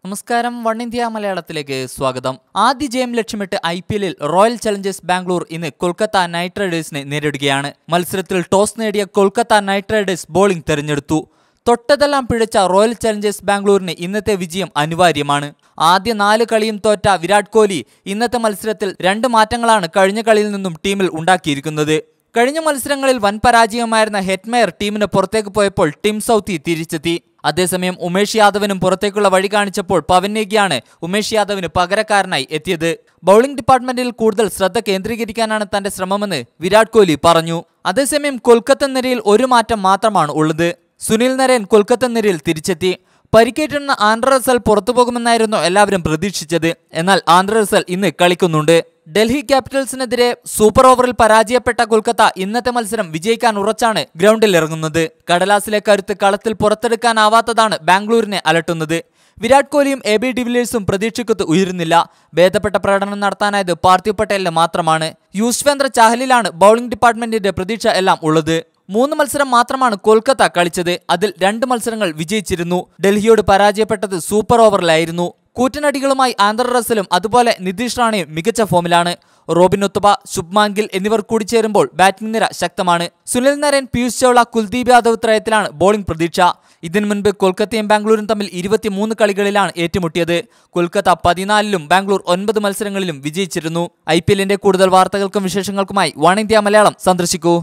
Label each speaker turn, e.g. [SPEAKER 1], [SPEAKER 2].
[SPEAKER 1] നമസ്കാരം, one India മലയാളത്തിലേക്ക് സ്വാഗതം. ആദ്യ ജയം ലക്ഷ്യമിട്ട് IPL-ൽ റോയൽ ചലഞ്ചേഴ്സ് ബാംഗ്ലൂർ ഇന്ന് കൊൽക്കത്ത നൈറ്റ് റൈഡേഴ്സിനെ നേരിടുകയാണ്. മത്സരത്തിൽ ടോസ് നേടിയ കൊൽക്കത്ത നൈറ്റ് റൈഡേഴ്സ് ബോളിംഗ് തെരഞ്ഞെടുത്തു. തൊട്ടതെല്ലാം പിഴച്ച റോയൽ ചലഞ്ചേഴ്സ് ബാംഗ്ലൂരിന് ഇന്നത്തെ വിജയം അനിവാര്യമാണ്. ആദ്യ 4 കളിയും തോറ്റ വിരാട് കോഹ്ലി ഇന്നത്തെ മത്സരത്തിൽ 2 മാറ്റങ്ങളാണ് കഴിഞ്ഞ കളിയിൽ നിന്നും ടീമിൽ ഉണ്ടാക്കിയിരിക്കുന്നത്. കഴിഞ്ഞ മത്സരങ്ങളിൽ വൻ പരാജയമായിരുന്ന ഹെറ്റ്മെയർ ടീമിന് പുറത്തേക്ക് പോയപ്പോൾ ടിം സൗത്തി തിരിച്ചെത്തി. അതേസമയം ഉമേഷ് യാദവിനും പുറത്തേക്കുള്ള വഴി കാണിച്ചപ്പോൾ പവൻ നേഗിയാണ് ഉമേഷ് യാദവിന് പകരക്കാരനായി എത്തിയത്. ബൌളിംഗ് ഡിപ്പാർട്ട്മെന്റിൽ കൂടുതൽ ശ്രദ്ധ കേന്ദ്രീകരിക്കാനാണ് തന്റെ ശ്രമമെന്ന് വിരാട് കോഹ്ലി പറഞ്ഞു. അതേസമയം കൊൽക്കത്ത നിരയിൽ ഒരു മാറ്റം മാത്രമാണ് ഉള്ളത്. സുനിൽ നരേൻ കൊൽക്കത്ത നിരയിൽ തിരിച്ചെത്തി. പരിക്കേറ്റുന്ന ആൻഡ്രെ റസൽ പുറത്തുപോകുമെന്നായിരുന്നു എല്ലാവരും പ്രതീക്ഷിച്ചത്. എന്നാൽ ആൻഡ്രെ റസൽ ഇന്ന് കളിക്കുന്നുണ്ട്. ഡൽഹി ക്യാപിറ്റൽസിനെതിരെ സൂപ്പർ ഓവറിൽ പരാജയപ്പെട്ട കൊൽക്കത്ത ഇന്നത്തെ മത്സരം വിജയിക്കാൻ ഉറച്ചാണ് ഗ്രൗണ്ടിൽ ഇറങ്ങുന്നത്. കടലാസിലെ കരുത്ത് കളത്തിൽ പുറത്തെടുക്കാനാവാത്തതാണ് ബാംഗ്ലൂരിനെ അലട്ടുന്നത്. വിരാട് കോഹ്ലിയും AB ഡിവിലിയേഴ്സും പ്രതീക്ഷയ്ക്കൊത്ത് ഉയരുന്നില്ല. ഭേദപ്പെട്ട പ്രകടനം നടത്താനായത് പാർത്ഥിവ് പട്ടേലിന് മാത്രമാണ്. യുസ്വേന്ദ്ര ചാഹലിലാണ് ബൌളിംഗ് ഡിപ്പാർട്ട്മെന്റിന്റെ പ്രതീക്ഷ എല്ലാം ഉള്ളത്. 3 മത്സരം മാത്രമാണ് കൊൽക്കത്ത കളിച്ചത്. അതിൽ 2 മത്സരങ്ങൾ വിജയിച്ചിരുന്നു. ഡൽഹിയോട് പരാജയപ്പെട്ടത് സൂപ്പർ ഓവറിലായിരുന്നു. കൂറ്റനടികളുമായി ആൻഡ്രെ റസലും അതുപോലെ നിതീഷ് റാണയും മികച്ച ഫോമിലാണ്. റോബിൻ ഉത്തപ്പ, ശുഭ്മാൻ ഗിൽ എന്നിവർ കൂടി ചേരുമ്പോൾ ബാറ്റിംഗ് നിര ശക്തമാണ്. സുനിൽ നരേൻ, പീയൂഷ് ചൗള, കുൽദീപ് യാദവ് ത്രയത്തിലാണ് ബോളിംഗ് പ്രതീക്ഷ. ഇതിനു മുൻപ് കൊൽക്കത്തയും ബാംഗ്ലൂരും തമ്മിൽ 23 കളികളിലാണ് ഏറ്റുമുട്ടിയത്. കൊൽക്കത്ത 14ലും ബാംഗ്ലൂർ 9 മത്സരങ്ങളിലും വിജയിച്ചിരുന്നു. IPL-ന്റെ കൂടുതൽ വാർത്തകൾക്കും വിശേഷങ്ങൾക്കുമായി വൺ ഇന്ത്യ മലയാളം സന്ദർശിക്കൂ.